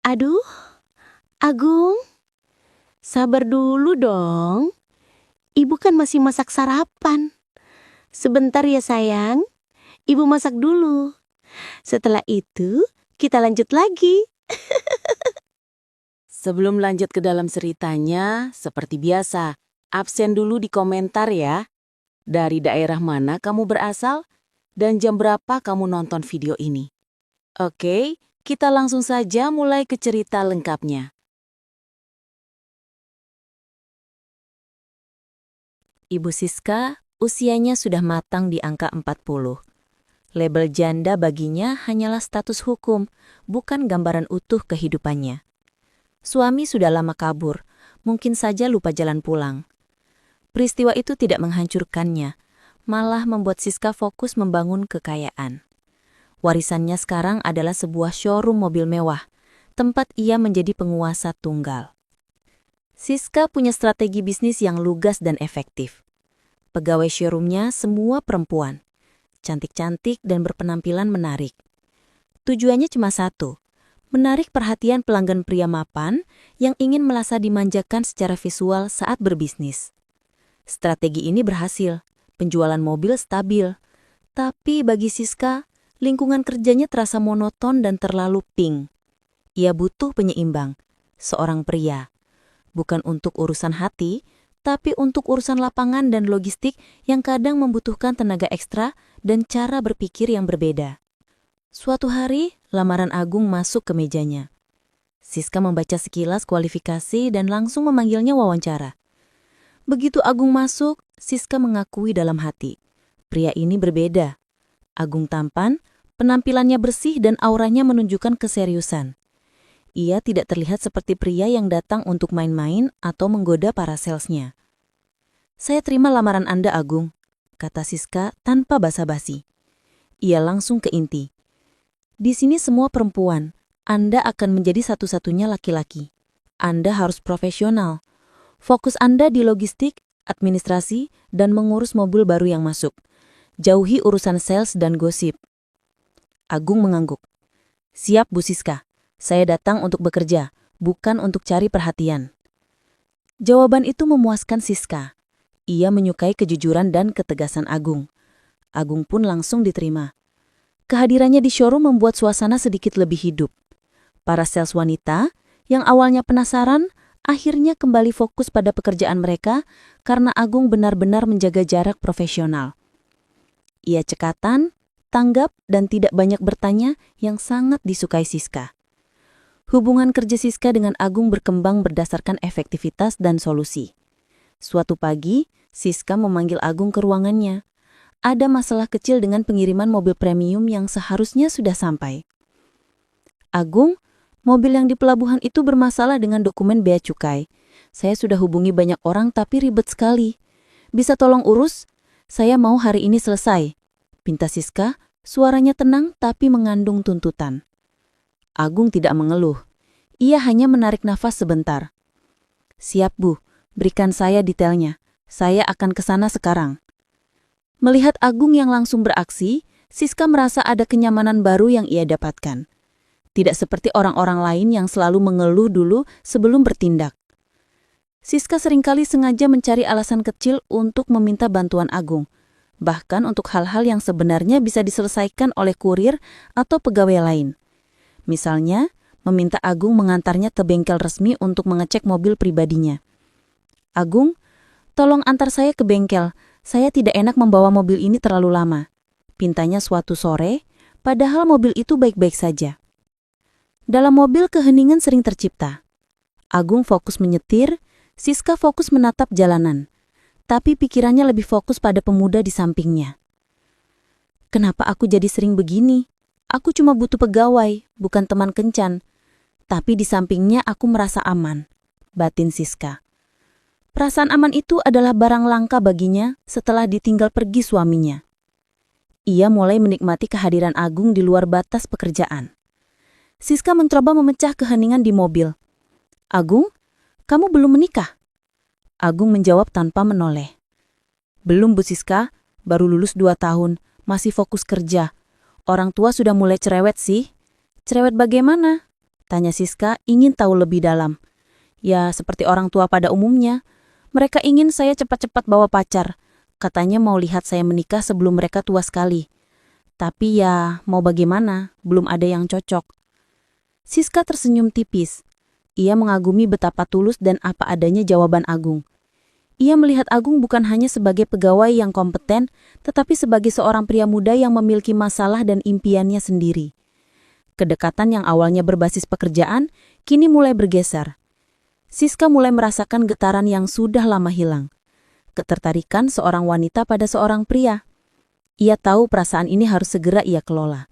Aduh, Agung, sabar dulu dong. Ibu kan masih masak sarapan. Sebentar ya sayang, ibu masak dulu. Setelah itu, kita lanjut lagi. Sebelum lanjut ke dalam ceritanya, seperti biasa, absen dulu di komentar ya. Dari daerah mana kamu berasal dan jam berapa kamu nonton video ini. Oke, kita langsung saja mulai ke cerita lengkapnya. Ibu Siska usianya sudah matang di angka 40. Label janda baginya hanyalah status hukum, bukan gambaran utuh kehidupannya. Suami sudah lama kabur, mungkin saja lupa jalan pulang. Peristiwa itu tidak menghancurkannya, malah membuat Siska fokus membangun kekayaan. Warisannya sekarang adalah sebuah showroom mobil mewah, tempat ia menjadi penguasa tunggal. Siska punya strategi bisnis yang lugas dan efektif. Pegawai showroomnya semua perempuan, cantik-cantik dan berpenampilan menarik. Tujuannya cuma satu, menarik perhatian pelanggan pria mapan yang ingin merasa dimanjakan secara visual saat berbisnis. Strategi ini berhasil, penjualan mobil stabil. Tapi bagi Siska, lingkungan kerjanya terasa monoton dan terlalu pink. Ia butuh penyeimbang, seorang pria. Bukan untuk urusan hati, tapi untuk urusan lapangan dan logistik yang kadang membutuhkan tenaga ekstra dan cara berpikir yang berbeda. Suatu hari, lamaran Agung masuk ke mejanya. Siska membaca sekilas kualifikasi dan langsung memanggilnya wawancara. Begitu Agung masuk, Siska mengakui dalam hati. Pria ini berbeda. Agung tampan, penampilannya bersih dan auranya menunjukkan keseriusan. Ia tidak terlihat seperti pria yang datang untuk main-main atau menggoda para salesnya. "Saya terima lamaran Anda, Agung," kata Siska tanpa basa-basi. Ia langsung ke inti. "Di sini semua perempuan. Anda akan menjadi satu-satunya laki-laki. Anda harus profesional. Fokus Anda di logistik, administrasi, dan mengurus mobil baru yang masuk. Jauhi urusan sales dan gosip." Agung mengangguk. "Siap, Bu Siska. Saya datang untuk bekerja, bukan untuk cari perhatian." Jawaban itu memuaskan Siska. Ia menyukai kejujuran dan ketegasan Agung. Agung pun langsung diterima. Kehadirannya di showroom membuat suasana sedikit lebih hidup. Para sales wanita yang awalnya penasaran, akhirnya kembali fokus pada pekerjaan mereka karena Agung benar-benar menjaga jarak profesional. Ia cekatan, tanggap, dan tidak banyak bertanya yang sangat disukai Siska. Hubungan kerja Siska dengan Agung berkembang berdasarkan efektivitas dan solusi. Suatu pagi, Siska memanggil Agung ke ruangannya. Ada masalah kecil dengan pengiriman mobil premium yang seharusnya sudah sampai. "Agung, mobil yang di pelabuhan itu bermasalah dengan dokumen bea cukai. Saya sudah hubungi banyak orang tapi ribet sekali. Bisa tolong urus? Saya mau hari ini selesai," pinta Siska, suaranya tenang tapi mengandung tuntutan. Agung tidak mengeluh. Ia hanya menarik nafas sebentar. "Siap, Bu. Berikan saya detailnya. Saya akan ke sana sekarang." Melihat Agung yang langsung beraksi, Siska merasa ada kenyamanan baru yang ia dapatkan. Tidak seperti orang-orang lain yang selalu mengeluh dulu sebelum bertindak. Siska seringkali sengaja mencari alasan kecil untuk meminta bantuan Agung, bahkan untuk hal-hal yang sebenarnya bisa diselesaikan oleh kurir atau pegawai lain. Misalnya, meminta Agung mengantarnya ke bengkel resmi untuk mengecek mobil pribadinya. "Agung, tolong antar saya ke bengkel. Saya tidak enak membawa mobil ini terlalu lama," pintanya suatu sore, padahal mobil itu baik-baik saja. Dalam mobil keheningan sering tercipta. Agung fokus menyetir, Siska fokus menatap jalanan. Tapi pikirannya lebih fokus pada pemuda di sampingnya. "Kenapa aku jadi sering begini? Aku cuma butuh pegawai, bukan teman kencan. Tapi di sampingnya aku merasa aman," batin Siska. Perasaan aman itu adalah barang langka baginya setelah ditinggal pergi suaminya. Ia mulai menikmati kehadiran Agung di luar batas pekerjaan. Siska mencoba memecah keheningan di mobil. "Agung, kamu belum menikah?" Agung menjawab tanpa menoleh. "Belum, Bu Siska. Baru lulus 2 tahun. Masih fokus kerja. Orang tua sudah mulai cerewet sih." "Cerewet bagaimana?" Tanya Siska ingin tahu lebih dalam. Ya, seperti orang tua pada umumnya. Mereka ingin saya cepat-cepat bawa pacar. Katanya mau lihat saya menikah sebelum mereka tua sekali. Tapi ya, mau bagaimana? Belum ada yang cocok. Siska tersenyum tipis. Ia mengagumi betapa tulus dan apa adanya jawaban Agung. Ia melihat Agung bukan hanya sebagai pegawai yang kompeten, tetapi sebagai seorang pria muda yang memiliki masalah dan impiannya sendiri. Kedekatan yang awalnya berbasis pekerjaan, kini mulai bergeser. Siska mulai merasakan getaran yang sudah lama hilang. Ketertarikan seorang wanita pada seorang pria. Ia tahu perasaan ini harus segera ia kelola.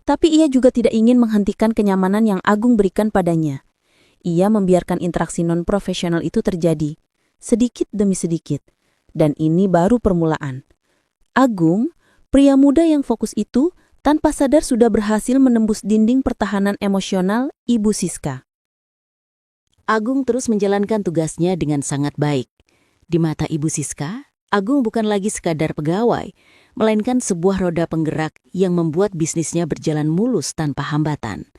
Tapi ia juga tidak ingin menghentikan kenyamanan yang Agung berikan padanya. Ia membiarkan interaksi non-profesional itu terjadi, sedikit demi sedikit. Dan ini baru permulaan. Agung, pria muda yang fokus itu, tanpa sadar sudah berhasil menembus dinding pertahanan emosional Ibu Siska. Agung terus menjalankan tugasnya dengan sangat baik. Di mata Ibu Siska, Agung bukan lagi sekadar pegawai, melainkan sebuah roda penggerak yang membuat bisnisnya berjalan mulus tanpa hambatan.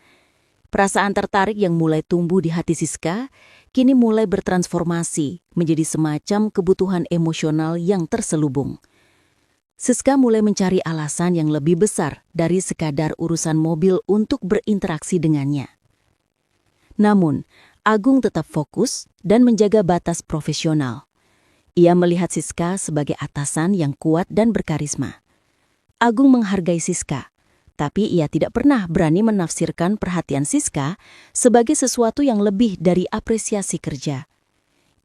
Perasaan tertarik yang mulai tumbuh di hati Siska, kini mulai bertransformasi menjadi semacam kebutuhan emosional yang terselubung. Siska mulai mencari alasan yang lebih besar dari sekadar urusan mobil untuk berinteraksi dengannya. Namun, Agung tetap fokus dan menjaga batas profesional. Ia melihat Siska sebagai atasan yang kuat dan berkarisma. Agung menghargai Siska, tapi ia tidak pernah berani menafsirkan perhatian Siska sebagai sesuatu yang lebih dari apresiasi kerja.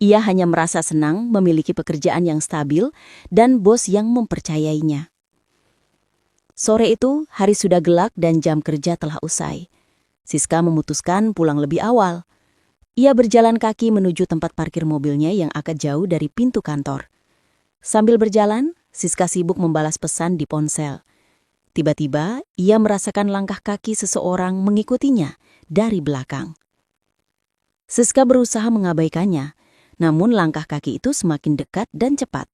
Ia hanya merasa senang memiliki pekerjaan yang stabil dan bos yang mempercayainya. Sore itu, hari sudah gelap dan jam kerja telah usai. Siska memutuskan pulang lebih awal. Ia berjalan kaki menuju tempat parkir mobilnya yang agak jauh dari pintu kantor. Sambil berjalan, Siska sibuk membalas pesan di ponsel. Tiba-tiba, ia merasakan langkah kaki seseorang mengikutinya dari belakang. Siska berusaha mengabaikannya, namun langkah kaki itu semakin dekat dan cepat.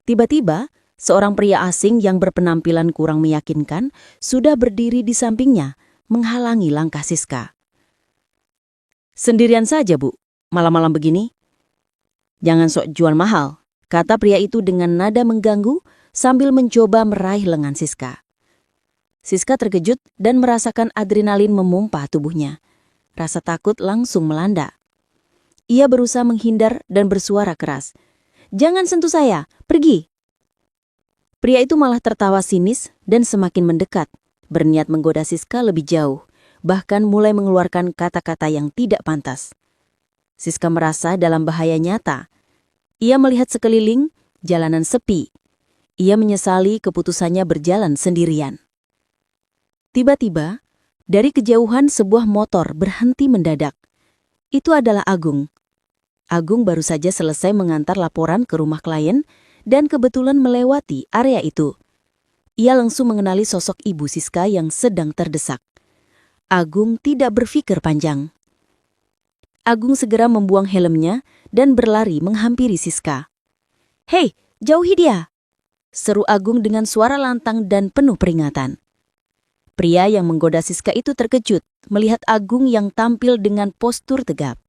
Tiba-tiba, seorang pria asing yang berpenampilan kurang meyakinkan sudah berdiri di sampingnya, menghalangi langkah Siska. "Sendirian saja, Bu, malam-malam begini?" "Jangan sok jual mahal," kata pria itu dengan nada mengganggu sambil mencoba meraih lengan Siska. Siska terkejut dan merasakan adrenalin memumpah tubuhnya. Rasa takut langsung melanda. Ia berusaha menghindar dan bersuara keras. "Jangan sentuh saya, pergi!" Pria itu malah tertawa sinis dan semakin mendekat, berniat menggoda Siska lebih jauh, bahkan mulai mengeluarkan kata-kata yang tidak pantas. Siska merasa dalam bahaya nyata. Ia melihat sekeliling, jalanan sepi. Ia menyesali keputusannya berjalan sendirian. Tiba-tiba, dari kejauhan sebuah motor berhenti mendadak. Itu adalah Agung. Agung baru saja selesai mengantar laporan ke rumah klien dan kebetulan melewati area itu. Ia langsung mengenali sosok Ibu Siska yang sedang terdesak. Agung tidak berpikir panjang. Agung segera membuang helmnya dan berlari menghampiri Siska. "Hei, jauhi dia!" seru Agung dengan suara lantang dan penuh peringatan. Pria yang menggoda Siska itu terkejut melihat Agung yang tampil dengan postur tegap.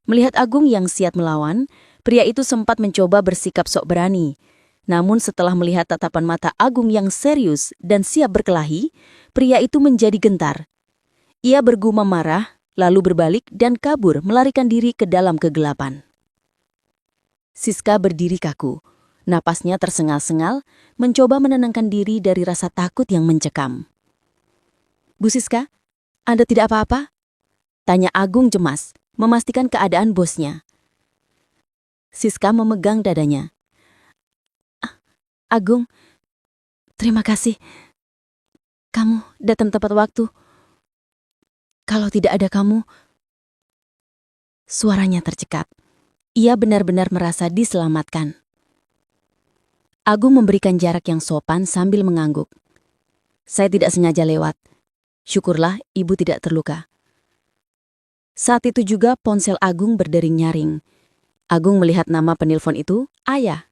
Melihat Agung yang siap melawan, pria itu sempat mencoba bersikap sok berani. Namun setelah melihat tatapan mata Agung yang serius dan siap berkelahi, pria itu menjadi gentar. Ia bergumam marah, lalu berbalik dan kabur melarikan diri ke dalam kegelapan. Siska berdiri kaku. Napasnya tersengal-sengal, mencoba menenangkan diri dari rasa takut yang mencekam. "Bu Siska, Anda tidak apa-apa?" tanya Agung cemas, memastikan keadaan bosnya. Siska memegang dadanya. "Agung, terima kasih. Kamu datang tepat waktu. Kalau tidak ada kamu..." Suaranya tercekat. Ia benar-benar merasa diselamatkan. Agung memberikan jarak yang sopan sambil mengangguk. "Saya tidak sengaja lewat. Syukurlah ibu tidak terluka." Saat itu juga ponsel Agung berdering nyaring. Agung melihat nama penelpon itu, Ayah.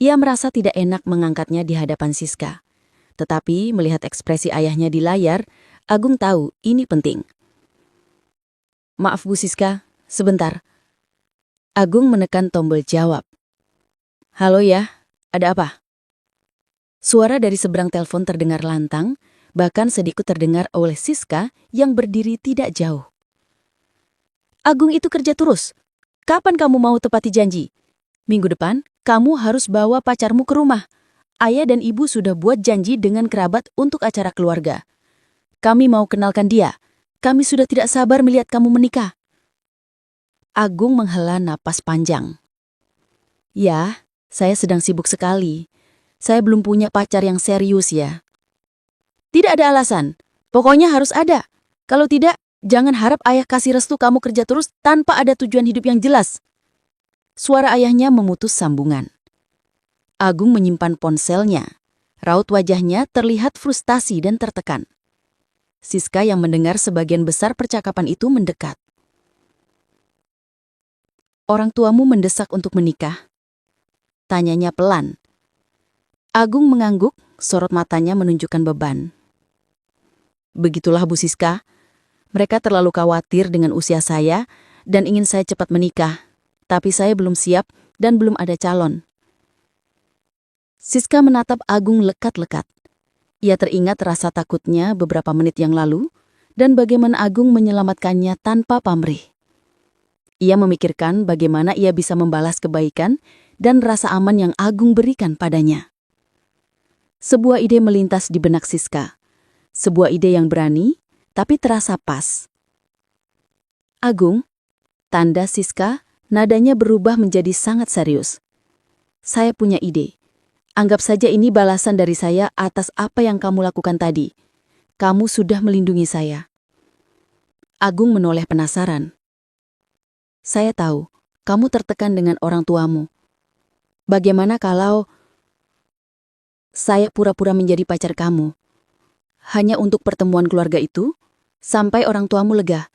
Ia merasa tidak enak mengangkatnya di hadapan Siska. Tetapi melihat ekspresi ayahnya di layar, Agung tahu ini penting. Maaf Bu Siska, sebentar. Agung menekan tombol jawab. Halo ya, ada apa? Suara dari seberang telepon terdengar lantang, bahkan sedikit terdengar oleh Siska yang berdiri tidak jauh. Agung itu kerja terus. Kapan kamu mau tepati janji? Minggu depan, kamu harus bawa pacarmu ke rumah. Ayah dan ibu sudah buat janji dengan kerabat untuk acara keluarga. Kami mau kenalkan dia. Kami sudah tidak sabar melihat kamu menikah. Agung menghela napas panjang. Ya, saya sedang sibuk sekali. Saya belum punya pacar yang serius ya. Tidak ada alasan. Pokoknya harus ada. Kalau tidak, jangan harap ayah kasih restu kamu kerja terus tanpa ada tujuan hidup yang jelas. Suara ayahnya memutus sambungan. Agung menyimpan ponselnya. Raut wajahnya terlihat frustasi dan tertekan. Siska yang mendengar sebagian besar percakapan itu mendekat. Orang tuamu mendesak untuk menikah? Tanyanya pelan. Agung mengangguk, sorot matanya menunjukkan beban. Begitulah Bu Siska. Mereka terlalu khawatir dengan usia saya dan ingin saya cepat menikah. Tapi saya belum siap dan belum ada calon. Siska menatap Agung lekat-lekat. Ia teringat rasa takutnya beberapa menit yang lalu dan bagaimana Agung menyelamatkannya tanpa pamrih. Ia memikirkan bagaimana ia bisa membalas kebaikan dan rasa aman yang Agung berikan padanya. Sebuah ide melintas di benak Siska. Sebuah ide yang berani, tapi terasa pas. Agung, tanda Siska, nadanya berubah menjadi sangat serius. Saya punya ide. Anggap saja ini balasan dari saya atas apa yang kamu lakukan tadi. Kamu sudah melindungi saya. Agung menoleh penasaran. Saya tahu, kamu tertekan dengan orang tuamu. Bagaimana kalau saya pura-pura menjadi pacar kamu? Hanya untuk pertemuan keluarga itu, sampai orang tuamu lega.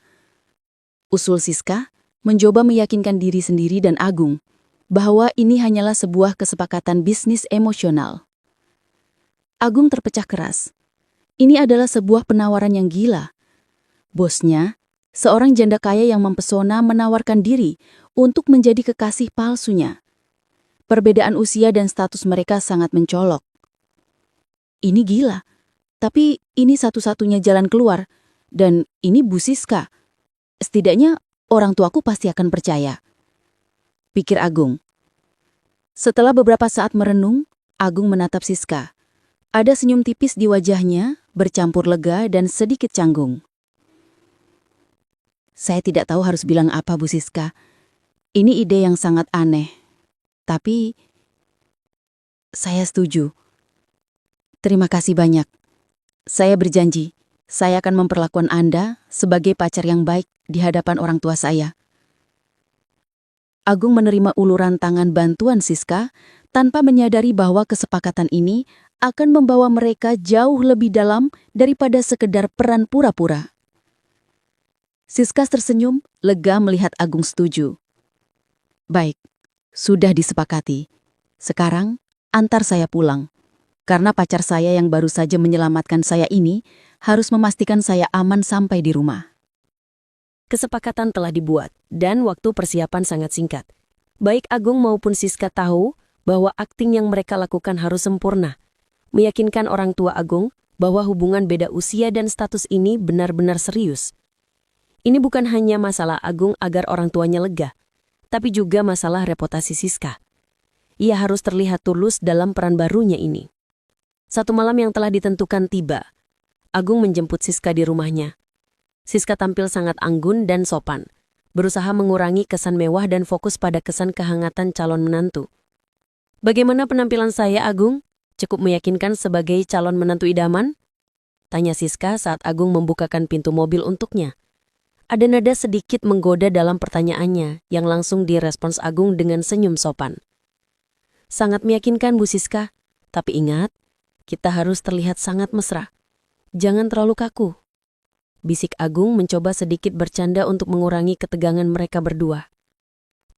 Usul Siska mencoba meyakinkan diri sendiri dan Agung bahwa ini hanyalah sebuah kesepakatan bisnis emosional. Agung terpecah keras. Ini adalah sebuah penawaran yang gila. Bosnya, seorang janda kaya yang mempesona menawarkan diri untuk menjadi kekasih palsunya. Perbedaan usia dan status mereka sangat mencolok. Ini gila, tapi ini satu-satunya jalan keluar, dan ini Bu Siska. Setidaknya orang tuaku pasti akan percaya. Pikir Agung. Setelah beberapa saat merenung, Agung menatap Siska. Ada senyum tipis di wajahnya, bercampur lega dan sedikit canggung. Saya tidak tahu harus bilang apa, Bu Siska. Ini ide yang sangat aneh. Tapi, saya setuju. Terima kasih banyak. Saya berjanji, saya akan memperlakukan Anda sebagai pacar yang baik di hadapan orang tua saya. Agung menerima uluran tangan bantuan Siska tanpa menyadari bahwa kesepakatan ini akan membawa mereka jauh lebih dalam daripada sekedar peran pura-pura. Siska tersenyum, lega melihat Agung setuju. Baik, sudah disepakati. Sekarang, antar saya pulang. Karena pacar saya yang baru saja menyelamatkan saya ini harus memastikan saya aman sampai di rumah. Kesepakatan telah dibuat, dan waktu persiapan sangat singkat. Baik Agung maupun Siska tahu bahwa akting yang mereka lakukan harus sempurna. Meyakinkan orang tua Agung bahwa hubungan beda usia dan status ini benar-benar serius. Ini bukan hanya masalah Agung agar orang tuanya lega, tapi juga masalah reputasi Siska. Ia harus terlihat tulus dalam peran barunya ini. Satu malam yang telah ditentukan tiba. Agung menjemput Siska di rumahnya. Siska tampil sangat anggun dan sopan, berusaha mengurangi kesan mewah dan fokus pada kesan kehangatan calon menantu. Bagaimana penampilan saya, Agung? Cukup meyakinkan sebagai calon menantu idaman? Tanya Siska saat Agung membukakan pintu mobil untuknya. Ada nada sedikit menggoda dalam pertanyaannya yang langsung direspons Agung dengan senyum sopan. Sangat meyakinkan, Bu Siska. Tapi ingat, kita harus terlihat sangat mesra. Jangan terlalu kaku. Bisik Agung mencoba sedikit bercanda untuk mengurangi ketegangan mereka berdua.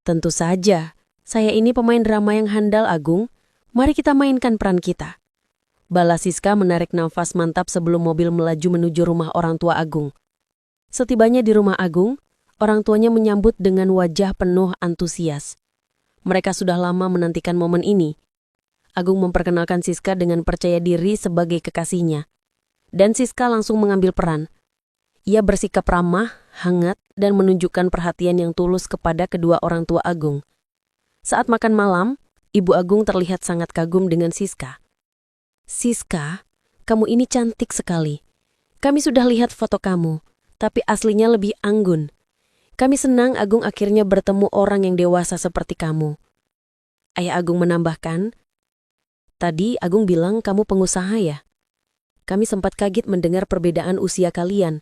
Tentu saja, saya ini pemain drama yang handal, Agung. Mari kita mainkan peran kita. Balas Siska menarik nafas mantap sebelum mobil melaju menuju rumah orang tua Agung. Setibanya di rumah Agung, Orang tuanya menyambut dengan wajah penuh antusias. Mereka sudah lama menantikan momen ini. Agung memperkenalkan Siska dengan percaya diri sebagai kekasihnya. Dan Siska langsung mengambil peran. Ia bersikap ramah, hangat, dan menunjukkan perhatian yang tulus kepada kedua orang tua Agung. Saat makan malam, Ibu Agung terlihat sangat kagum dengan Siska. "Siska, kamu ini cantik sekali. Kami sudah lihat foto kamu, tapi aslinya lebih anggun. Kami senang Agung akhirnya bertemu orang yang dewasa seperti kamu." Ayah Agung menambahkan, "Tadi Agung bilang kamu pengusaha ya? Kami sempat kaget mendengar perbedaan usia kalian.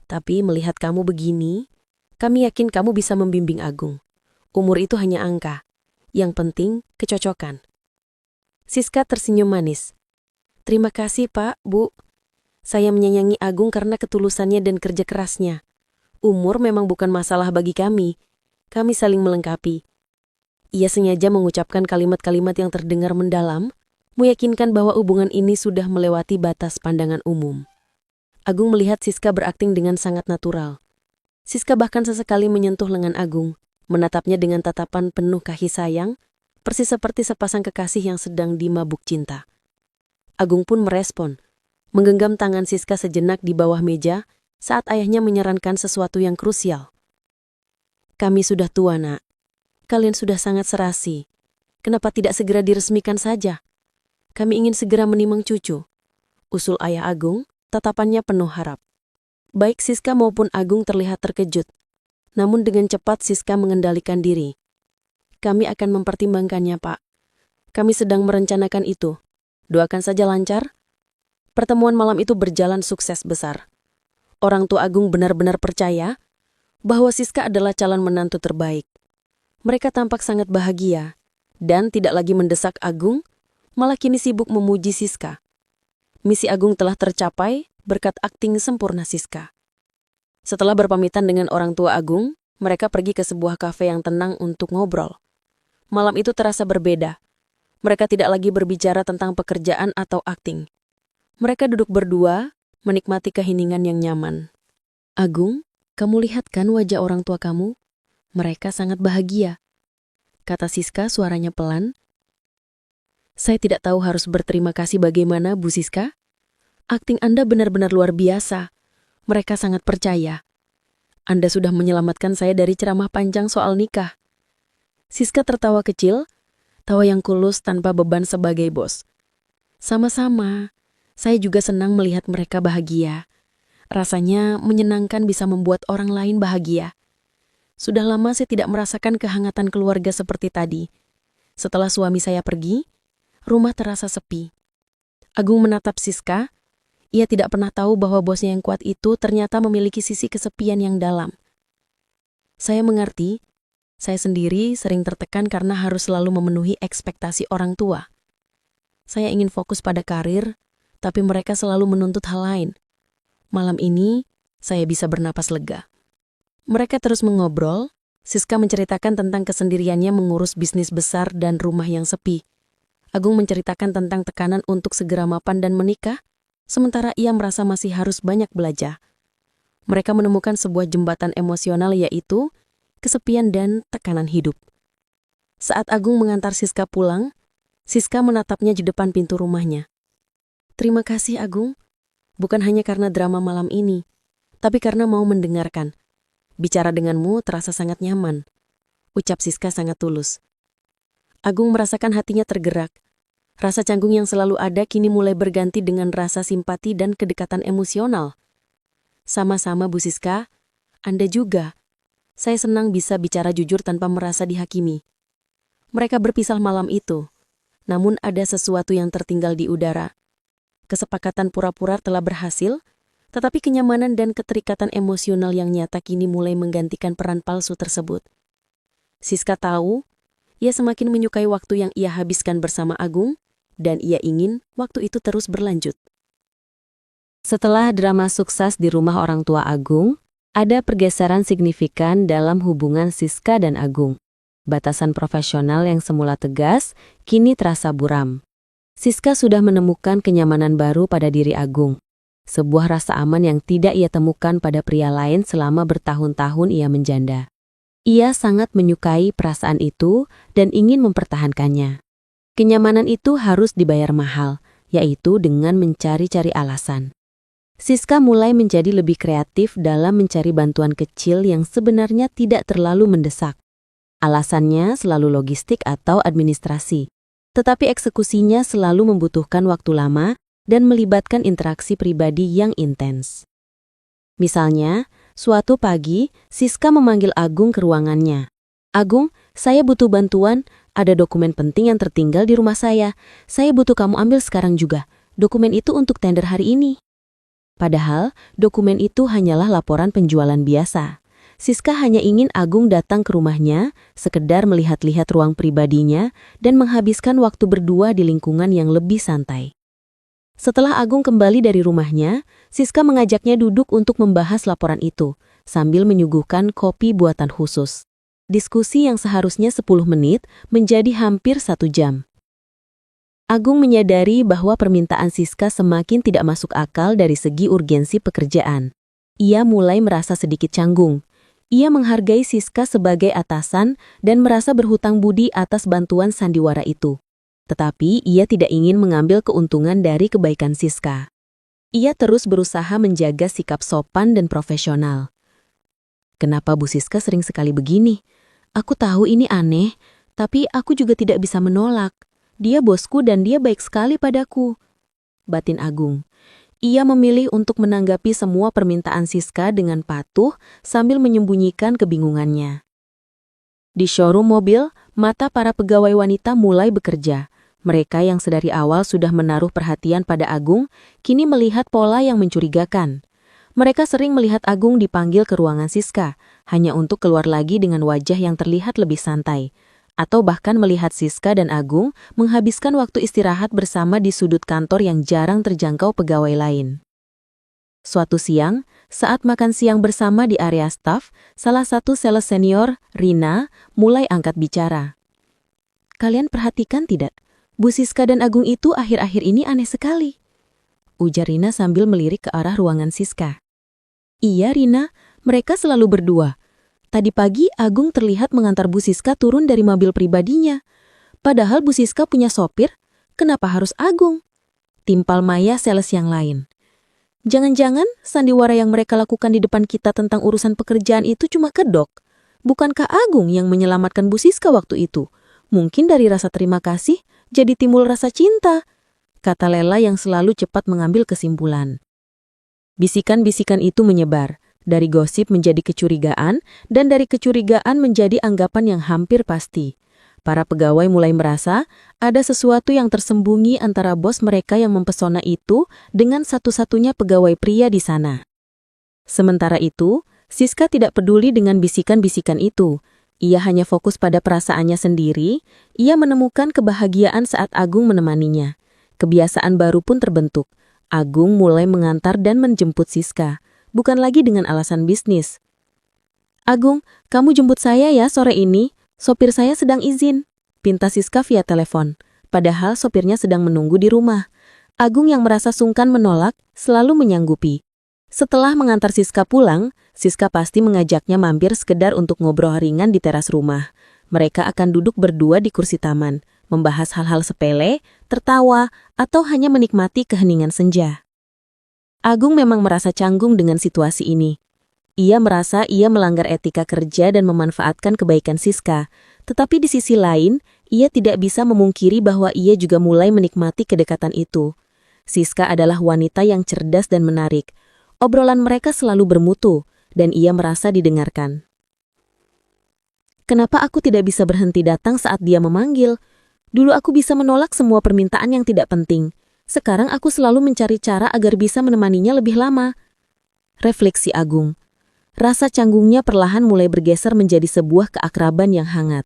Tapi melihat kamu begini, kami yakin kamu bisa membimbing Agung. Umur itu hanya angka. Yang penting, kecocokan." Siska tersenyum manis. "Terima kasih Pak, Bu. Saya menyayangi Agung karena ketulusannya dan kerja kerasnya. Umur memang bukan masalah bagi kami. Kami saling melengkapi." Ia sengaja mengucapkan kalimat-kalimat yang terdengar mendalam, meyakinkan bahwa hubungan ini sudah melewati batas pandangan umum. Agung melihat Siska berakting dengan sangat natural. Siska bahkan sesekali menyentuh lengan Agung, menatapnya dengan tatapan penuh kasih sayang, persis seperti sepasang kekasih yang sedang dimabuk cinta. Agung pun merespon, menggenggam tangan Siska sejenak di bawah meja saat ayahnya menyarankan sesuatu yang krusial. "Kami sudah tua, Nak. Kalian sudah sangat serasi. Kenapa tidak segera diresmikan saja? Kami ingin segera menimang cucu," usul ayah Agung, tatapannya penuh harap. Baik Siska maupun Agung terlihat terkejut. Namun dengan cepat Siska mengendalikan diri. "Kami akan mempertimbangkannya, Pak. Kami sedang merencanakan itu. Doakan saja lancar." Pertemuan malam itu berjalan sukses besar. Orang tua Agung benar-benar percaya bahwa Siska adalah calon menantu terbaik. Mereka tampak sangat bahagia dan tidak lagi mendesak Agung, malah kini sibuk memuji Siska. Misi Agung telah tercapai berkat akting sempurna Siska. Setelah berpamitan dengan orang tua Agung, mereka pergi ke sebuah kafe yang tenang untuk ngobrol. Malam itu terasa berbeda. Mereka tidak lagi berbicara tentang pekerjaan atau akting. Mereka duduk berdua, menikmati keheningan yang nyaman. "Agung, kamu lihat kan wajah orang tua kamu? Mereka sangat bahagia," kata Siska suaranya pelan. "Saya tidak tahu harus berterima kasih bagaimana, Bu Siska. Akting Anda benar-benar luar biasa. Mereka sangat percaya. Anda sudah menyelamatkan saya dari ceramah panjang soal nikah." Siska tertawa kecil, tawa yang kulus tanpa beban sebagai bos. "Sama-sama. Saya juga senang melihat mereka bahagia. Rasanya menyenangkan bisa membuat orang lain bahagia. Sudah lama saya tidak merasakan kehangatan keluarga seperti tadi. Setelah suami saya pergi, rumah terasa sepi." Agung menatap Siska. Ia tidak pernah tahu bahwa bosnya yang kuat itu ternyata memiliki sisi kesepian yang dalam. "Saya mengerti. Saya sendiri sering tertekan karena harus selalu memenuhi ekspektasi orang tua. Saya ingin fokus pada karir, tapi mereka selalu menuntut hal lain. Malam ini, saya bisa bernapas lega." Mereka terus mengobrol. Siska menceritakan tentang kesendiriannya mengurus bisnis besar dan rumah yang sepi. Agung menceritakan tentang tekanan untuk segera mapan dan menikah, sementara ia merasa masih harus banyak belajar. Mereka menemukan sebuah jembatan emosional, yaitu kesepian dan tekanan hidup. Saat Agung mengantar Siska pulang, Siska menatapnya di depan pintu rumahnya. "Terima kasih Agung, bukan hanya karena drama malam ini, tapi karena mau mendengarkan. Bicara denganmu terasa sangat nyaman," ucap Siska sangat tulus. Agung merasakan hatinya tergerak. Rasa canggung yang selalu ada kini mulai berganti dengan rasa simpati dan kedekatan emosional. "Sama-sama Bu Siska, Anda juga. Saya senang bisa bicara jujur tanpa merasa dihakimi." Mereka berpisah malam itu, namun ada sesuatu yang tertinggal di udara. Kesepakatan pura-pura telah berhasil, tetapi kenyamanan dan keterikatan emosional yang nyata kini mulai menggantikan peran palsu tersebut. Siska tahu, ia semakin menyukai waktu yang ia habiskan bersama Agung, dan ia ingin waktu itu terus berlanjut. Setelah drama sukses di rumah orang tua Agung, ada pergeseran signifikan dalam hubungan Siska dan Agung. Batasan profesional yang semula tegas, kini terasa buram. Siska sudah menemukan kenyamanan baru pada diri Agung. Sebuah rasa aman yang tidak ia temukan pada pria lain selama bertahun-tahun ia menjanda. Ia sangat menyukai perasaan itu dan ingin mempertahankannya. Kenyamanan itu harus dibayar mahal, yaitu dengan mencari-cari alasan. Siska mulai menjadi lebih kreatif dalam mencari bantuan kecil yang sebenarnya tidak terlalu mendesak. Alasannya selalu logistik atau administrasi, tetapi eksekusinya selalu membutuhkan waktu lama dan melibatkan interaksi pribadi yang intens. Misalnya, suatu pagi, Siska memanggil Agung ke ruangannya. "Agung, saya butuh bantuan, ada dokumen penting yang tertinggal di rumah saya. Saya butuh kamu ambil sekarang juga. Dokumen itu untuk tender hari ini." Padahal, dokumen itu hanyalah laporan penjualan biasa. Siska hanya ingin Agung datang ke rumahnya, sekedar melihat-lihat ruang pribadinya, dan menghabiskan waktu berdua di lingkungan yang lebih santai. Setelah Agung kembali dari rumahnya, Siska mengajaknya duduk untuk membahas laporan itu, sambil menyuguhkan kopi buatan khusus. Diskusi yang seharusnya 10 menit menjadi hampir 1 jam. Agung menyadari bahwa permintaan Siska semakin tidak masuk akal dari segi urgensi pekerjaan. Ia mulai merasa sedikit canggung. Ia menghargai Siska sebagai atasan dan merasa berhutang budi atas bantuan sandiwara itu. Tetapi ia tidak ingin mengambil keuntungan dari kebaikan Siska. Ia terus berusaha menjaga sikap sopan dan profesional. "Kenapa Bu Siska sering sekali begini? Aku tahu ini aneh, tapi aku juga tidak bisa menolak. Dia bosku dan dia baik sekali padaku," batin Agung. Ia memilih untuk menanggapi semua permintaan Siska dengan patuh sambil menyembunyikan kebingungannya. Di showroom mobil, mata para pegawai wanita mulai bekerja. Mereka yang sedari awal sudah menaruh perhatian pada Agung, kini melihat pola yang mencurigakan. Mereka sering melihat Agung dipanggil ke ruangan Siska, hanya untuk keluar lagi dengan wajah yang terlihat lebih santai. Atau bahkan melihat Siska dan Agung menghabiskan waktu istirahat bersama di sudut kantor yang jarang terjangkau pegawai lain. Suatu siang, saat makan siang bersama di area staf, salah satu sales senior, Rina, mulai angkat bicara. "Kalian perhatikan tidak? Bu Siska dan Agung itu akhir-akhir ini aneh sekali," ujar Rina sambil melirik ke arah ruangan Siska. "Iya Rina, mereka selalu berdua. Tadi pagi Agung terlihat mengantar Bu Siska turun dari mobil pribadinya. Padahal Bu Siska punya sopir, kenapa harus Agung?" timpal Maya sales yang lain. "Jangan-jangan sandiwara yang mereka lakukan di depan kita tentang urusan pekerjaan itu cuma kedok. Bukankah Agung yang menyelamatkan Bu Siska waktu itu? Mungkin dari rasa terima kasih, jadi timbul rasa cinta," kata Lela yang selalu cepat mengambil kesimpulan. Bisikan-bisikan itu menyebar. Dari gosip menjadi kecurigaan, dan dari kecurigaan menjadi anggapan yang hampir pasti. Para pegawai mulai merasa ada sesuatu yang tersembunyi antara bos mereka yang mempesona itu dengan satu-satunya pegawai pria di sana. Sementara itu, Siska tidak peduli dengan bisikan-bisikan itu. Ia hanya fokus pada perasaannya sendiri. Ia menemukan kebahagiaan saat Agung menemaninya. Kebiasaan baru pun terbentuk. Agung mulai mengantar dan menjemput Siska. Bukan lagi dengan alasan bisnis. "Agung, kamu jemput saya ya sore ini. Sopir saya sedang izin," pinta Siska via telepon. Padahal sopirnya sedang menunggu di rumah. Agung yang merasa sungkan menolak, selalu menyanggupi. Setelah mengantar Siska pulang, Siska pasti mengajaknya mampir sekedar untuk ngobrol ringan di teras rumah. Mereka akan duduk berdua di kursi taman, membahas hal-hal sepele, tertawa, atau hanya menikmati keheningan senja. Agung memang merasa canggung dengan situasi ini. Ia merasa ia melanggar etika kerja dan memanfaatkan kebaikan Siska. Tetapi di sisi lain, ia tidak bisa memungkiri bahwa ia juga mulai menikmati kedekatan itu. Siska adalah wanita yang cerdas dan menarik. Obrolan mereka selalu bermutu, dan ia merasa didengarkan. "Kenapa aku tidak bisa berhenti datang saat dia memanggil? Dulu aku bisa menolak semua permintaan yang tidak penting. Sekarang aku selalu mencari cara agar bisa menemaninya lebih lama," refleksi Agung. Rasa canggungnya perlahan mulai bergeser menjadi sebuah keakraban yang hangat.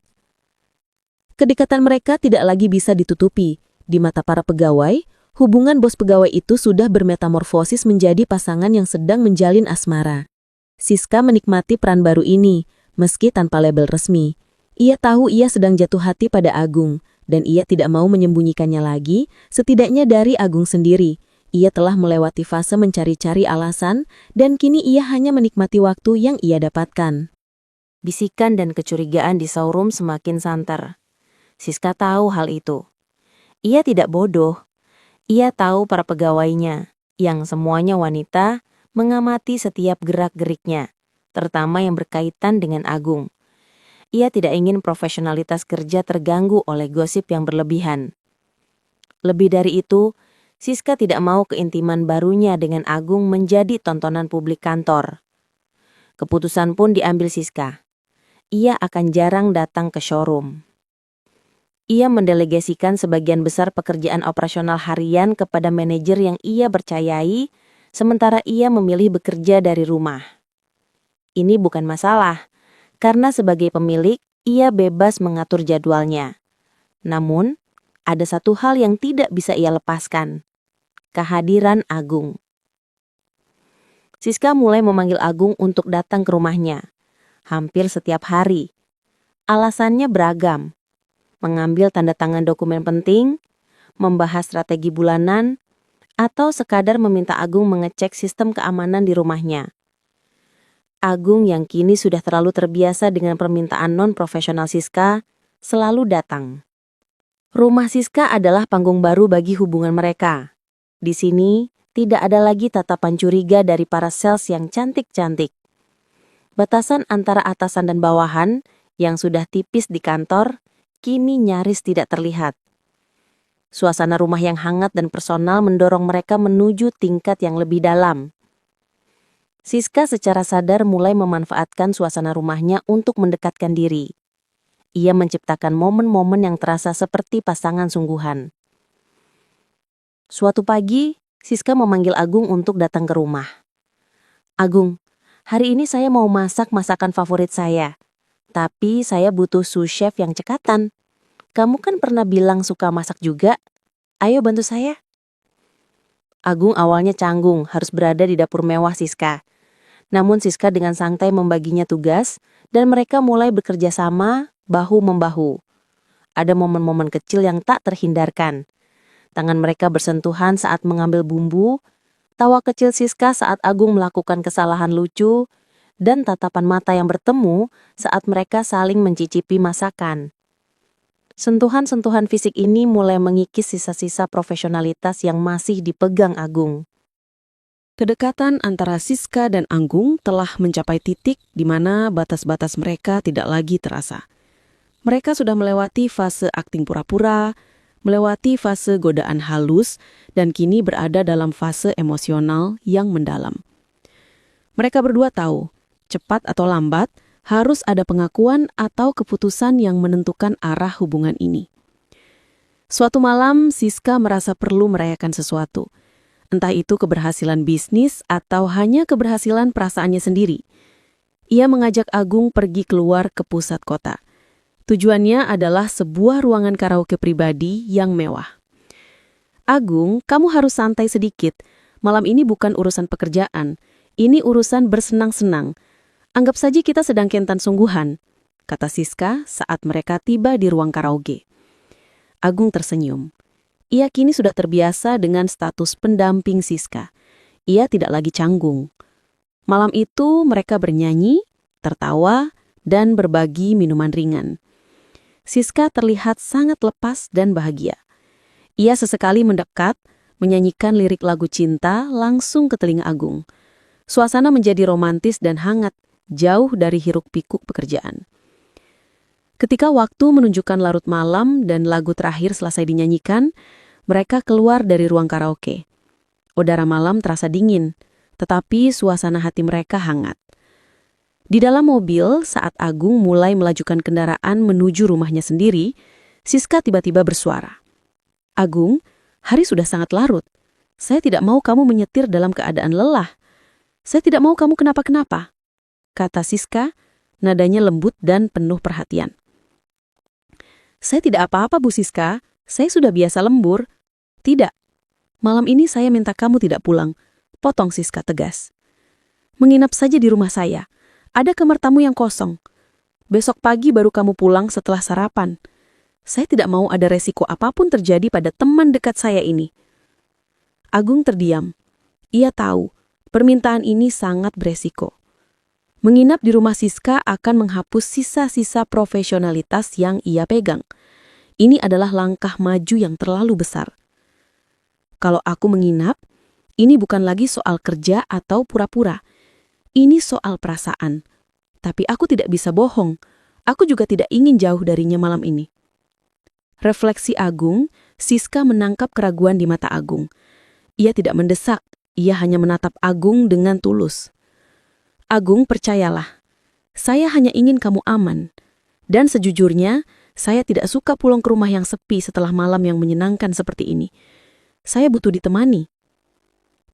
Kedekatan mereka tidak lagi bisa ditutupi. Di mata para pegawai, hubungan bos pegawai itu sudah bermetamorfosis menjadi pasangan yang sedang menjalin asmara. Siska menikmati peran baru ini, meski tanpa label resmi. Ia tahu ia sedang jatuh hati pada Agung, dan ia tidak mau menyembunyikannya lagi, setidaknya dari Agung sendiri. Ia telah melewati fase mencari-cari alasan dan kini ia hanya menikmati waktu yang ia dapatkan. Bisikan dan kecurigaan di showroom semakin santer. Siska tahu hal itu. Ia tidak bodoh. Ia tahu para pegawainya, yang semuanya wanita, mengamati setiap gerak-geriknya, terutama yang berkaitan dengan Agung. Ia tidak ingin profesionalitas kerja terganggu oleh gosip yang berlebihan. Lebih dari itu, Siska tidak mau keintiman barunya dengan Agung menjadi tontonan publik kantor. Keputusan pun diambil Siska. Ia akan jarang datang ke showroom. Ia mendelegasikan sebagian besar pekerjaan operasional harian kepada manajer yang ia percayai, sementara ia memilih bekerja dari rumah. Ini bukan masalah, karena sebagai pemilik, ia bebas mengatur jadwalnya. Namun, ada satu hal yang tidak bisa ia lepaskan. Kehadiran Agung. Siska mulai memanggil Agung untuk datang ke rumahnya. Hampir setiap hari. Alasannya beragam. Mengambil tanda tangan dokumen penting, membahas strategi bulanan, atau sekadar meminta Agung mengecek sistem keamanan di rumahnya. Agung yang kini sudah terlalu terbiasa dengan permintaan non-profesional Siska, selalu datang. Rumah Siska adalah panggung baru bagi hubungan mereka. Di sini, tidak ada lagi tatapan curiga dari para sales yang cantik-cantik. Batasan antara atasan dan bawahan, yang sudah tipis di kantor, kini nyaris tidak terlihat. Suasana rumah yang hangat dan personal mendorong mereka menuju tingkat yang lebih dalam. Siska secara sadar mulai memanfaatkan suasana rumahnya untuk mendekatkan diri. Ia menciptakan momen-momen yang terasa seperti pasangan sungguhan. Suatu pagi, Siska memanggil Agung untuk datang ke rumah. Agung, hari ini saya mau masak masakan favorit saya. Tapi saya butuh sous chef yang cekatan. Kamu kan pernah bilang suka masak juga. Ayo bantu saya. Agung awalnya canggung harus berada di dapur mewah Siska. Namun Siska dengan santai membaginya tugas dan mereka mulai bekerja sama bahu-membahu. Ada momen-momen kecil yang tak terhindarkan. Tangan mereka bersentuhan saat mengambil bumbu, tawa kecil Siska saat Agung melakukan kesalahan lucu, dan tatapan mata yang bertemu saat mereka saling mencicipi masakan. Sentuhan-sentuhan fisik ini mulai mengikis sisa-sisa profesionalitas yang masih dipegang Agung. Kedekatan antara Siska dan Agung telah mencapai titik di mana batas-batas mereka tidak lagi terasa. Mereka sudah melewati fase akting pura-pura, melewati fase godaan halus, dan kini berada dalam fase emosional yang mendalam. Mereka berdua tahu, cepat atau lambat, harus ada pengakuan atau keputusan yang menentukan arah hubungan ini. Suatu malam, Siska merasa perlu merayakan sesuatu. Entah itu keberhasilan bisnis atau hanya keberhasilan perasaannya sendiri. Ia mengajak Agung pergi keluar ke pusat kota. Tujuannya adalah sebuah ruangan karaoke pribadi yang mewah. Agung, kamu harus santai sedikit. Malam ini bukan urusan pekerjaan. Ini urusan bersenang-senang. Anggap saja kita sedang kentan sungguhan, kata Siska saat mereka tiba di ruang karaoke. Agung tersenyum. Ia kini sudah terbiasa dengan status pendamping Siska. Ia tidak lagi canggung. Malam itu mereka bernyanyi, tertawa, dan berbagi minuman ringan. Siska terlihat sangat lepas dan bahagia. Ia sesekali mendekat, menyanyikan lirik lagu cinta langsung ke telinga Agung. Suasana menjadi romantis dan hangat, jauh dari hiruk-pikuk pekerjaan. Ketika waktu menunjukkan larut malam dan lagu terakhir selesai dinyanyikan, mereka keluar dari ruang karaoke. Udara malam terasa dingin, tetapi suasana hati mereka hangat. Di dalam mobil, saat Agung mulai melajukan kendaraan menuju rumahnya sendiri, Siska tiba-tiba bersuara. Agung, hari sudah sangat larut. Saya tidak mau kamu menyetir dalam keadaan lelah. Saya tidak mau kamu kenapa-kenapa, kata Siska, nadanya lembut dan penuh perhatian. Saya tidak apa-apa, Bu Siska. Saya sudah biasa lembur. Tidak. Malam ini saya minta kamu tidak pulang, potong Siska tegas. Menginap saja di rumah saya. Ada kamar tamu yang kosong. Besok pagi baru kamu pulang setelah sarapan. Saya tidak mau ada resiko apapun terjadi pada teman dekat saya ini. Agung terdiam. Ia tahu, permintaan ini sangat beresiko. Menginap di rumah Siska akan menghapus sisa-sisa profesionalitas yang ia pegang. Ini adalah langkah maju yang terlalu besar. Kalau aku menginap, ini bukan lagi soal kerja atau pura-pura. Ini soal perasaan. Tapi aku tidak bisa bohong. Aku juga tidak ingin jauh darinya malam ini. Refleksi Agung, Siska menangkap keraguan di mata Agung. Ia tidak mendesak, ia hanya menatap Agung dengan tulus. Agung, percayalah, saya hanya ingin kamu aman. Dan sejujurnya, saya tidak suka pulang ke rumah yang sepi setelah malam yang menyenangkan seperti ini. Saya butuh ditemani.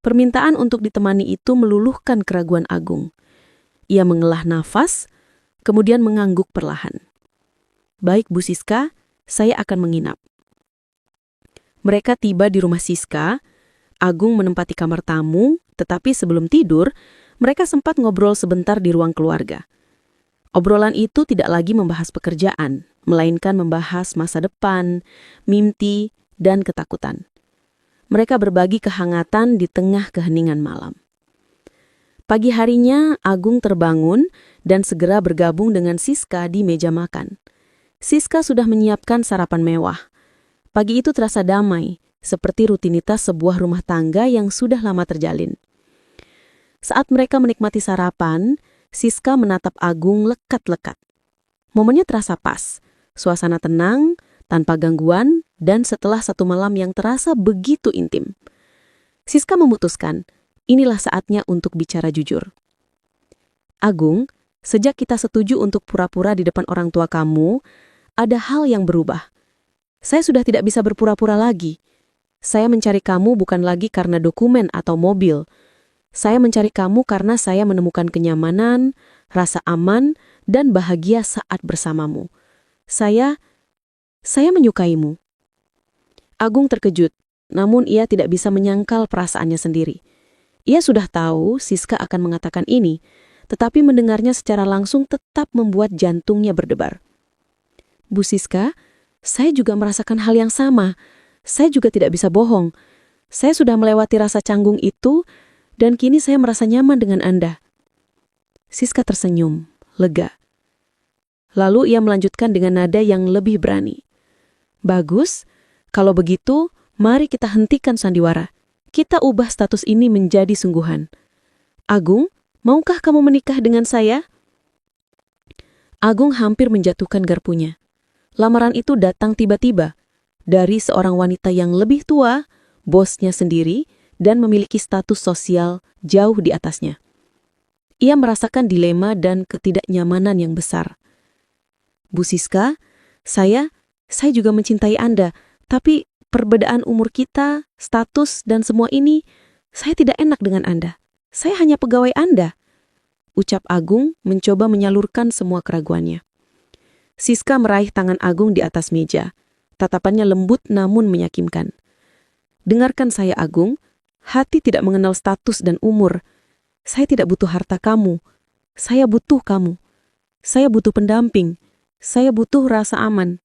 Permintaan untuk ditemani itu meluluhkan keraguan Agung. Ia mengelah nafas, kemudian mengangguk perlahan. Baik, Bu Siska, saya akan menginap. Mereka tiba di rumah Siska. Agung menempati kamar tamu, tetapi sebelum tidur, mereka sempat ngobrol sebentar di ruang keluarga. Obrolan itu tidak lagi membahas pekerjaan, melainkan membahas masa depan, mimpi, dan ketakutan. Mereka berbagi kehangatan di tengah keheningan malam. Pagi harinya, Agung terbangun dan segera bergabung dengan Siska di meja makan. Siska sudah menyiapkan sarapan mewah. Pagi itu terasa damai, seperti rutinitas sebuah rumah tangga yang sudah lama terjalin. Saat mereka menikmati sarapan, Siska menatap Agung lekat-lekat. Momennya terasa pas, suasana tenang, tanpa gangguan, dan setelah satu malam yang terasa begitu intim. Siska memutuskan, inilah saatnya untuk bicara jujur. Agung, sejak kita setuju untuk pura-pura di depan orang tua kamu, ada hal yang berubah. Saya sudah tidak bisa berpura-pura lagi. Saya mencari kamu bukan lagi karena dokumen atau mobil. Saya mencari kamu karena saya menemukan kenyamanan, rasa aman, dan bahagia saat bersamamu. Saya menyukaimu. Agung terkejut, namun ia tidak bisa menyangkal perasaannya sendiri. Ia sudah tahu Siska akan mengatakan ini, tetapi mendengarnya secara langsung tetap membuat jantungnya berdebar. Bu Siska, saya juga merasakan hal yang sama. Saya juga tidak bisa bohong. Saya sudah melewati rasa canggung itu, dan kini saya merasa nyaman dengan Anda. Siska tersenyum, lega. Lalu ia melanjutkan dengan nada yang lebih berani. Bagus, kalau begitu, mari kita hentikan sandiwara. Kita ubah status ini menjadi sungguhan. Agung, maukah kamu menikah dengan saya? Agung hampir menjatuhkan garpunya. Lamaran itu datang tiba-tiba, dari seorang wanita yang lebih tua, bosnya sendiri, dan memiliki status sosial jauh di atasnya. Ia merasakan dilema dan ketidaknyamanan yang besar. Bu Siska, saya juga mencintai Anda, tapi perbedaan umur kita, status, dan semua ini, saya tidak enak dengan Anda. Saya hanya pegawai Anda. Ucap Agung mencoba menyalurkan semua keraguannya. Siska meraih tangan Agung di atas meja. Tatapannya lembut namun meyakinkan. Dengarkan saya, Agung. Hati tidak mengenal status dan umur. Saya tidak butuh harta kamu. Saya butuh kamu. Saya butuh pendamping. Saya butuh rasa aman.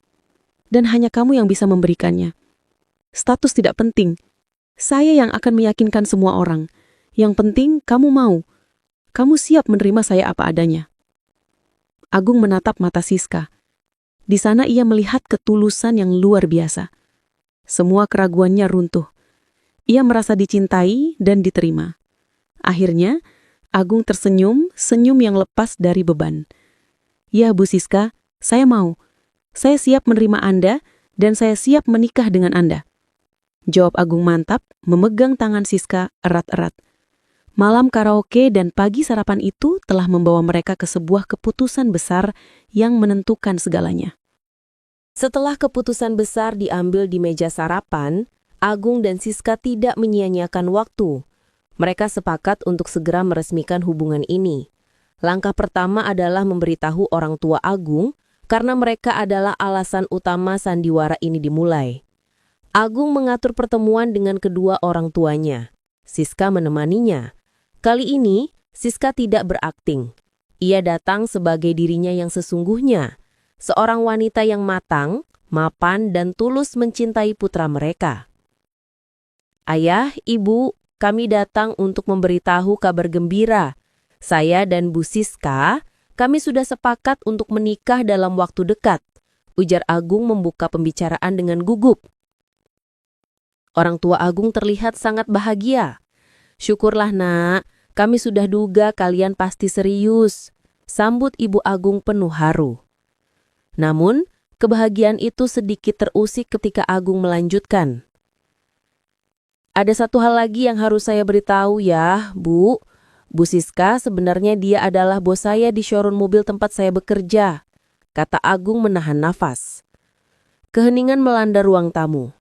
Dan hanya kamu yang bisa memberikannya. Status tidak penting. Saya yang akan meyakinkan semua orang. Yang penting kamu mau. Kamu siap menerima saya apa adanya. Agung menatap mata Siska. Di sana ia melihat ketulusan yang luar biasa. Semua keraguannya runtuh. Ia merasa dicintai dan diterima. Akhirnya, Agung tersenyum, senyum yang lepas dari beban. Ya, Bu Siska, saya mau. Saya siap menerima Anda dan saya siap menikah dengan Anda. Jawab Agung mantap, memegang tangan Siska erat-erat. Malam karaoke dan pagi sarapan itu telah membawa mereka ke sebuah keputusan besar yang menentukan segalanya. Setelah keputusan besar diambil di meja sarapan, Agung dan Siska tidak menyia-nyiakan waktu. Mereka sepakat untuk segera meresmikan hubungan ini. Langkah pertama adalah memberitahu orang tua Agung karena mereka adalah alasan utama sandiwara ini dimulai. Agung mengatur pertemuan dengan kedua orang tuanya. Siska menemaninya. Kali ini, Siska tidak berakting. Ia datang sebagai dirinya yang sesungguhnya, seorang wanita yang matang, mapan, dan tulus mencintai putra mereka. Ayah, Ibu, kami datang untuk memberitahu kabar gembira. Saya dan Bu Siska, kami sudah sepakat untuk menikah dalam waktu dekat, ujar Agung membuka pembicaraan dengan gugup. Orang tua Agung terlihat sangat bahagia. Syukurlah nak, kami sudah duga kalian pasti serius, sambut Ibu Agung penuh haru. Namun, kebahagiaan itu sedikit terusik ketika Agung melanjutkan. Ada satu hal lagi yang harus saya beritahu ya, Bu. Bu Siska sebenarnya dia adalah bos saya di showroom mobil tempat saya bekerja, kata Agung menahan nafas. Keheningan melanda ruang tamu.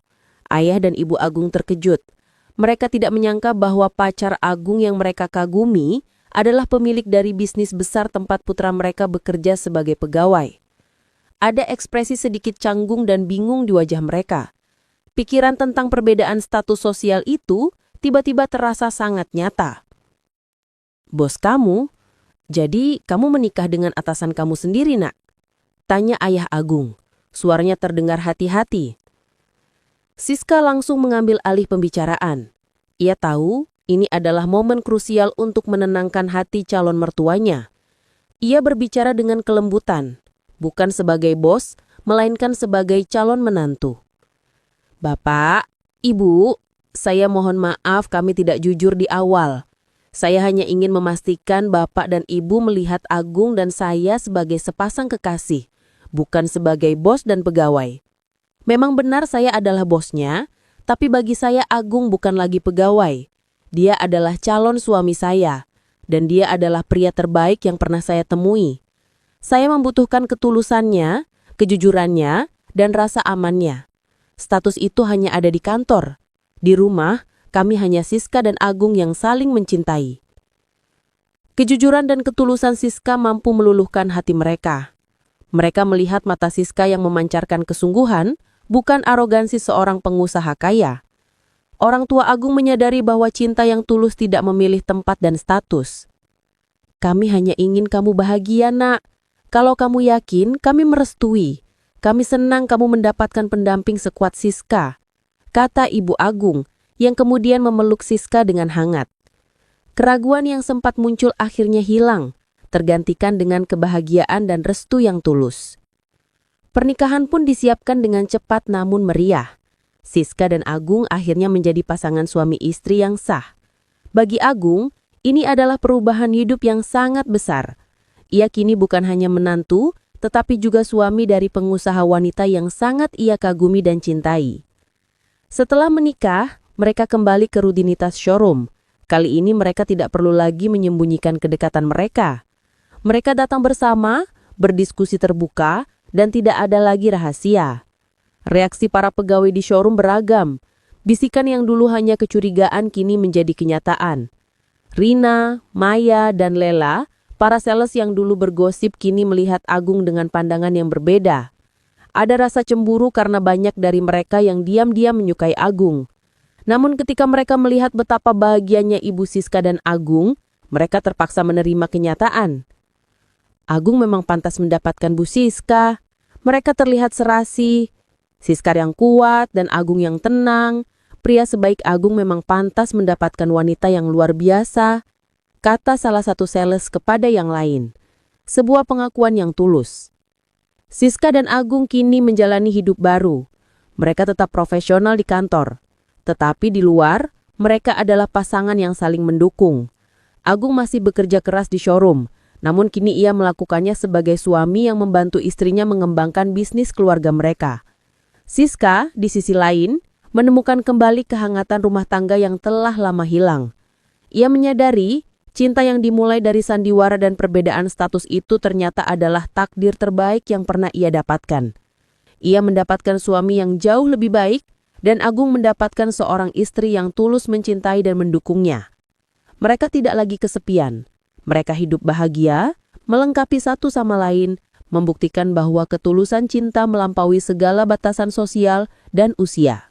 Ayah dan Ibu Agung terkejut. Mereka tidak menyangka bahwa pacar Agung yang mereka kagumi adalah pemilik dari bisnis besar tempat putra mereka bekerja sebagai pegawai. Ada ekspresi sedikit canggung dan bingung di wajah mereka. Pikiran tentang perbedaan status sosial itu tiba-tiba terasa sangat nyata. Bos kamu? Jadi kamu menikah dengan atasan kamu sendiri, nak? Tanya ayah Agung. Suaranya terdengar hati-hati. Siska langsung mengambil alih pembicaraan. Ia tahu ini adalah momen krusial untuk menenangkan hati calon mertuanya. Ia berbicara dengan kelembutan, bukan sebagai bos, melainkan sebagai calon menantu. Bapak, Ibu, saya mohon maaf kami tidak jujur di awal. Saya hanya ingin memastikan Bapak dan Ibu melihat Agung dan saya sebagai sepasang kekasih, bukan sebagai bos dan pegawai. Memang benar saya adalah bosnya, tapi bagi saya Agung bukan lagi pegawai. Dia adalah calon suami saya, dan dia adalah pria terbaik yang pernah saya temui. Saya membutuhkan ketulusannya, kejujurannya, dan rasa amannya. Status itu hanya ada di kantor. Di rumah, kami hanya Siska dan Agung yang saling mencintai. Kejujuran dan ketulusan Siska mampu meluluhkan hati mereka. Mereka melihat mata Siska yang memancarkan kesungguhan, bukan arogansi seorang pengusaha kaya. Orang tua Agung menyadari bahwa cinta yang tulus tidak memilih tempat dan status. Kami hanya ingin kamu bahagia, nak. Kalau kamu yakin, kami merestui. Kami senang kamu mendapatkan pendamping sekuat Siska, kata Ibu Agung, yang kemudian memeluk Siska dengan hangat. Keraguan yang sempat muncul akhirnya hilang, tergantikan dengan kebahagiaan dan restu yang tulus. Pernikahan pun disiapkan dengan cepat namun meriah. Siska dan Agung akhirnya menjadi pasangan suami istri yang sah. Bagi Agung, ini adalah perubahan hidup yang sangat besar. Ia kini bukan hanya menantu, tetapi juga suami dari pengusaha wanita yang sangat ia kagumi dan cintai. Setelah menikah, mereka kembali ke rutinitas showroom. Kali ini mereka tidak perlu lagi menyembunyikan kedekatan mereka. Mereka datang bersama, berdiskusi terbuka, dan tidak ada lagi rahasia. Reaksi para pegawai di showroom beragam. Bisikan yang dulu hanya kecurigaan kini menjadi kenyataan. Rina, Maya, dan Lela, para sales yang dulu bergosip kini melihat Agung dengan pandangan yang berbeda. Ada rasa cemburu karena banyak dari mereka yang diam-diam menyukai Agung. Namun ketika mereka melihat betapa bahagianya Ibu Siska dan Agung, mereka terpaksa menerima kenyataan. Agung memang pantas mendapatkan Bu Siska. Mereka terlihat serasi. Siska yang kuat dan Agung yang tenang. Pria sebaik Agung memang pantas mendapatkan wanita yang luar biasa, kata salah satu sales kepada yang lain. Sebuah pengakuan yang tulus. Siska dan Agung kini menjalani hidup baru. Mereka tetap profesional di kantor. Tetapi di luar, mereka adalah pasangan yang saling mendukung. Agung masih bekerja keras di showroom. Namun kini ia melakukannya sebagai suami yang membantu istrinya mengembangkan bisnis keluarga mereka. Siska, di sisi lain, menemukan kembali kehangatan rumah tangga yang telah lama hilang. Ia menyadari, cinta yang dimulai dari sandiwara dan perbedaan status itu ternyata adalah takdir terbaik yang pernah ia dapatkan. Ia mendapatkan suami yang jauh lebih baik, dan Agung mendapatkan seorang istri yang tulus mencintai dan mendukungnya. Mereka tidak lagi kesepian. Mereka hidup bahagia, melengkapi satu sama lain, membuktikan bahwa ketulusan cinta melampaui segala batasan sosial dan usia.